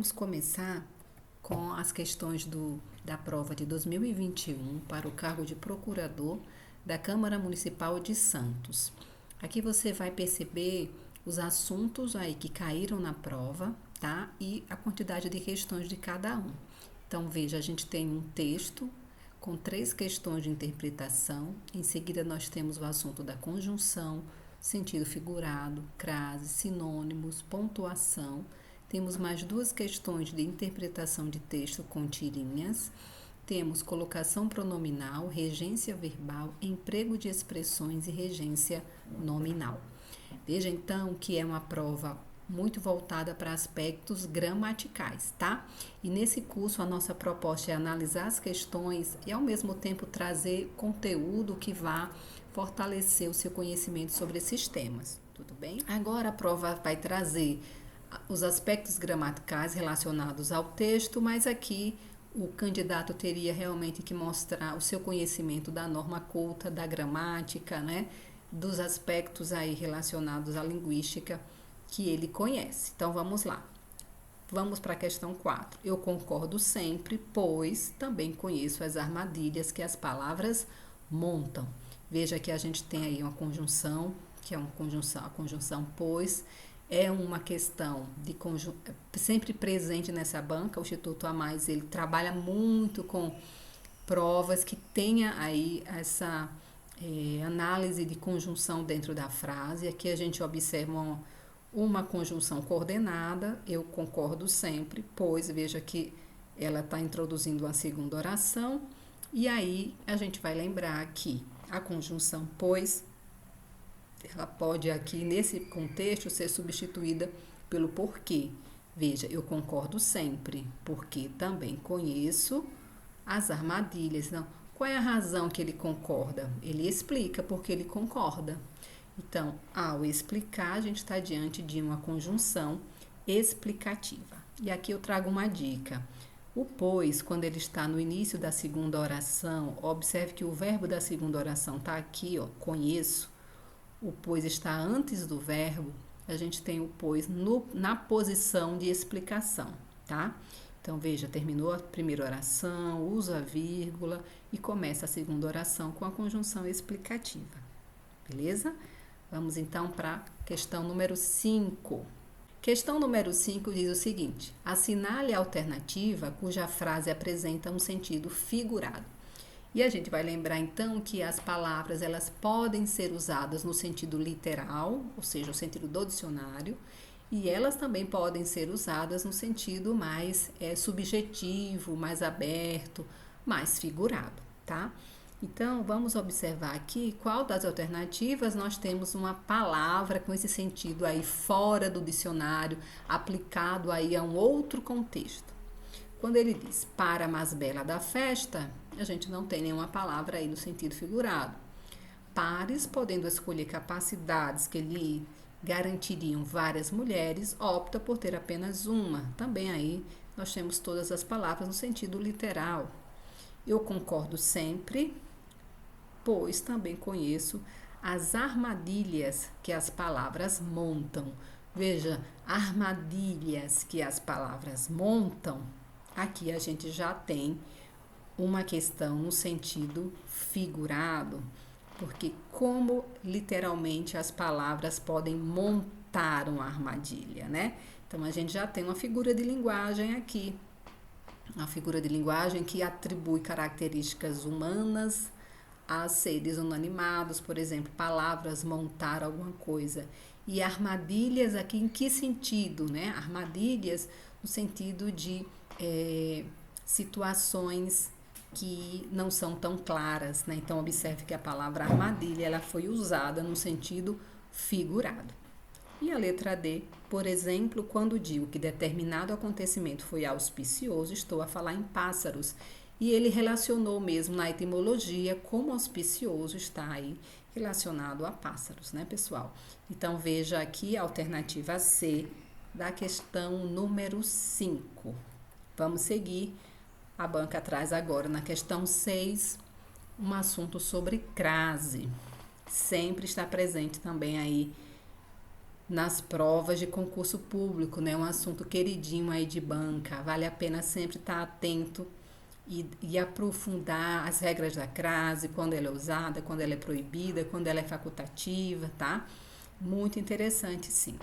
Vamos começar com as questões da prova de 2021 para o cargo de procurador da Câmara Municipal de Santos. Aqui você vai perceber os assuntos aí que caíram na prova, tá? E a quantidade de questões de cada um. Então, veja, a gente tem um texto com 3 questões de interpretação. Em seguida, nós temos o assunto da conjunção, sentido figurado, crase, sinônimos, pontuação. Temos mais 2 questões de interpretação de texto com tirinhas. Temos colocação pronominal, regência verbal, emprego de expressões e regência nominal. Veja então que é uma prova muito voltada para aspectos gramaticais, tá? E nesse curso a nossa proposta é analisar as questões e ao mesmo tempo trazer conteúdo que vá fortalecer o seu conhecimento sobre esses temas, tudo bem? Agora a prova vai trazer os aspectos gramaticais relacionados ao texto, mas aqui o candidato teria realmente que mostrar o seu conhecimento da norma culta, da gramática, né? Dos aspectos aí relacionados à linguística que ele conhece. Então, vamos lá. Vamos para a questão 4. Eu concordo sempre, pois também conheço as armadilhas que as palavras montam. Veja que a gente tem aí uma conjunção, que é uma conjunção, a conjunção pois, é uma questão de sempre presente nessa banca. O Instituto A Mais, ele trabalha muito com provas que tenha aí essa análise de conjunção dentro da frase. Aqui a gente observa uma conjunção coordenada, eu concordo sempre, pois veja que ela está introduzindo uma segunda oração, e aí a gente vai lembrar que a conjunção pois, ela pode aqui nesse contexto ser substituída pelo porquê. Veja, eu concordo sempre, porque também conheço as armadilhas. Não, qual é a razão que ele concorda? Ele explica porque ele concorda. Então, ao explicar, a gente está diante de uma conjunção explicativa. E aqui eu trago uma dica. O pois, quando ele está no início da segunda oração, observe que o verbo da segunda oração está aqui, ó, conheço. O pois está antes do verbo, a gente tem o pois na posição de explicação, tá? Então, veja, terminou a primeira oração, usa a vírgula e começa a segunda oração com a conjunção explicativa, beleza? Vamos então para a questão número 5. Questão número 5 diz o seguinte: assinale a alternativa cuja frase apresenta um sentido figurado. E a gente vai lembrar então que as palavras elas podem ser usadas no sentido literal, ou seja, o sentido do dicionário, e elas também podem ser usadas no sentido mais subjetivo, mais aberto, mais figurado, tá? Então, vamos observar aqui qual das alternativas nós temos uma palavra com esse sentido aí fora do dicionário, aplicado aí a um outro contexto. Quando ele diz para a mais bela da festa, a gente não tem nenhuma palavra aí no sentido figurado. Pares, podendo escolher capacidades que lhe garantiriam várias mulheres, opta por ter apenas uma. Também aí nós temos todas as palavras no sentido literal. Eu concordo sempre, pois também conheço as armadilhas que as palavras montam. Veja, armadilhas que as palavras montam. Aqui a gente já tem uma questão no sentido figurado, porque como literalmente as palavras podem montar uma armadilha, né? Então a gente já tem uma figura de linguagem aqui, uma figura de linguagem que atribui características humanas a seres inanimados, por exemplo, palavras montar alguma coisa. E armadilhas aqui em que sentido, né? Armadilhas no sentido de situações que não são tão claras, né? Então, observe que a palavra armadilha ela foi usada no sentido figurado. E a letra D, por exemplo, quando digo que determinado acontecimento foi auspicioso, estou a falar em pássaros. E ele relacionou mesmo na etimologia como auspicioso está aí relacionado a pássaros, né, pessoal? Então, veja aqui a alternativa C da questão número 5. Vamos seguir. A banca traz agora na questão 6 um assunto sobre crase. Sempre está presente também aí nas provas de concurso público, né? Um assunto queridinho aí de banca. Vale a pena sempre estar atento e aprofundar as regras da crase, quando ela é usada, quando ela é proibida, quando ela é facultativa, tá? Muito interessante, sim.